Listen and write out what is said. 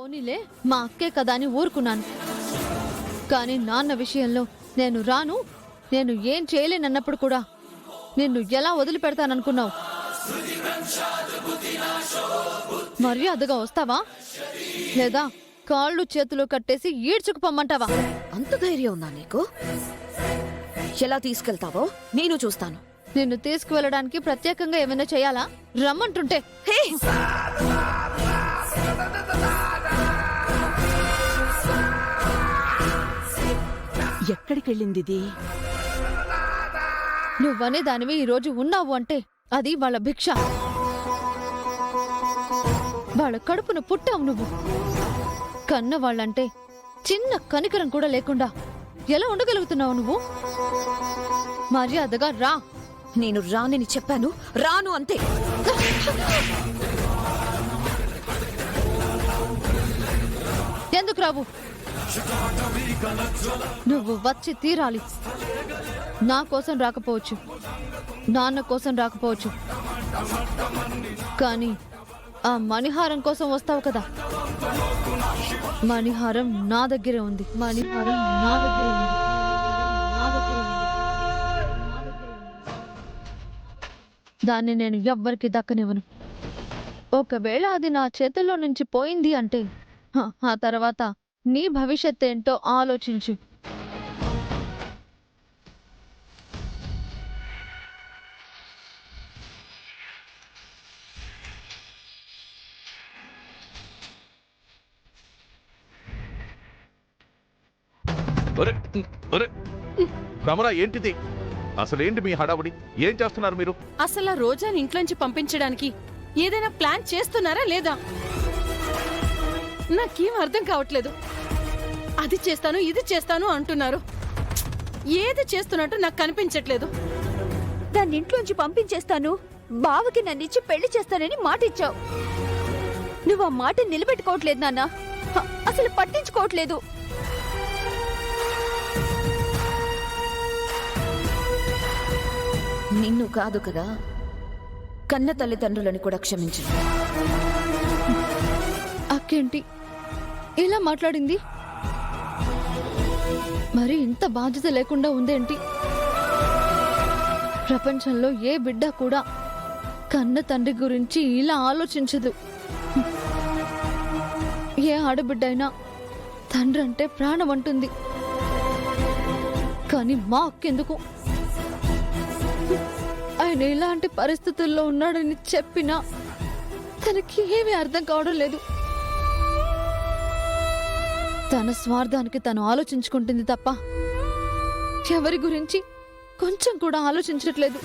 పోనీలే మా అక్కే కదా అని ఊరుకున్నాను. కానీ నాన్న విషయంలో నేను రాను, నేను ఏం చేయలేనన్నప్పుడు కూడా నిన్ను ఎలా వదిలిపెడతాననుకున్నావు? మర్యాదగా వస్తావా లేదా కాళ్ళు చేతులు కట్టేసి ఈడ్చుకుపోమ్మంటావా? అంత ధైర్యం ఉందా నీకు? ఎలా తీసుకెళ్తావో నేను చూస్తాను. నిన్ను తీసుకువెళ్ళడానికి ప్రత్యేకంగా ఏమైనా చేయాలా? రమ్మంటుంటే. హే! ఎక్కడికెళ్ళింది? నువ్వనే దానివి ఈరోజు ఉన్నావు అంటే అది వాళ్ళ భిక్ష. వాళ్ళ కడుపును పుట్టావు నువ్వు. కన్న వాళ్ళంటే చిన్న కనికరం కూడా లేకుండా ఎలా ఉండగలుగుతున్నావు నువ్వు? మర్యాదగా రా. నేను రానని చెప్పాను, రాను అంతే. ఎందుకు రావు? నువ్వు వచ్చి తీరాలి. నా కోసం రాకపోవచ్చు, నాన్న కోసం రాకపోవచ్చు, కానీ ఆ మణిహారం కోసం వస్తావు కదా. మణిహారం నా దగ్గరే ఉంది. మణిహారం నా దగ్గరే ఉంది. దాన్ని నేను ఎవ్వరికి దక్కనివ్వను. ఒకవేళ అది నా చేతుల్లో నుంచి పోయింది అంటే ఆ తర్వాత నీ భవిష్యత్ ఏంటో ఆలోచించు. రమణ, ఏంటిది? అసలేంటి మీ హడావుడి? ఏం చేస్తున్నారు మీరు? అసలు ఆ రోజాని ఇంట్లోంచి పంపించడానికి ఏదైనా ప్లాన్ చేస్తున్నారా లేదా? నాకేం అర్థం కావట్లేదు. అది చేస్తాను, ఇది చేస్తాను అంటున్నారు. ఏది చేస్తున్నట్టు నాకు కనిపించట్లేదు. దాన్ని ఇంట్లోంచి పంపించేస్తాను, బావకి నన్నిచ్చి పెళ్లి చేస్తానని మాటిచ్చావు. నువ్వు ఆ మాట నిలబెట్టుకోవట్లేదు నాన్న. అసలు పట్టించుకోవట్లేదు. నిన్ను కాదు కదా, కన్న తల్లిదండ్రులను కూడా క్షమించను. అక్కేంటి ఇలా మాట్లాడింది? మరి ఇంత బాధ్యత లేకుండా ఉందేంటి? ప్రపంచంలో ఏ బిడ్డ కూడా కన్న తండ్రి గురించి ఇలా ఆలోచించదు. ఏ ఆడబిడ్డైనా తండ్రి అంటే ప్రాణం అంటుంది. కానీ మా అక్కెందుకు? ఆయన ఇలాంటి పరిస్థితుల్లో ఉన్నాడని చెప్పినా తనకి ఏమీ అర్థం కావడం లేదు. తన స్వార్థానికి తను ఆలోచించుకుంటుంది తప్ప ఎవరి గురించి కొంచెం కూడా ఆలోచించట్లేదు.